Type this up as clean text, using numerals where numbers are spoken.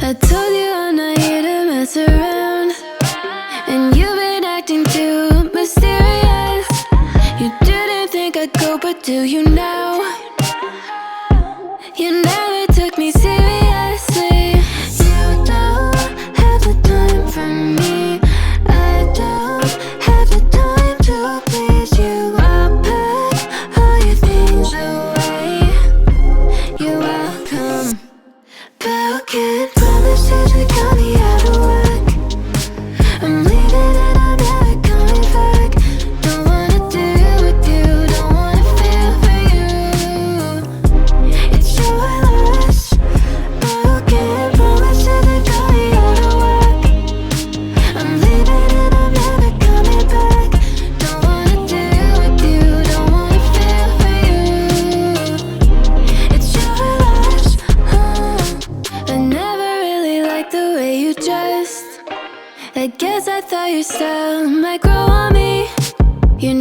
I told you I'm not here to mess around, and you've been acting too mysterious. You didn't think I'd go, but do you now? You never took me seriously. You don't have the time for me. I don't have the time to please you. I'll pack all your things away. You're welcome. Broken promises that got me out of work. I'm leaving and I'm never coming back. Don't wanna deal with you, don't wanna feel for you. It's your loss. Broken promises that got me out of work. I'm leaving and I'm never coming back. Don't wanna deal with you, don't wanna feel for you. It's your loss. I never really liked the way you dressed. I guess I thought your style might grow on me. You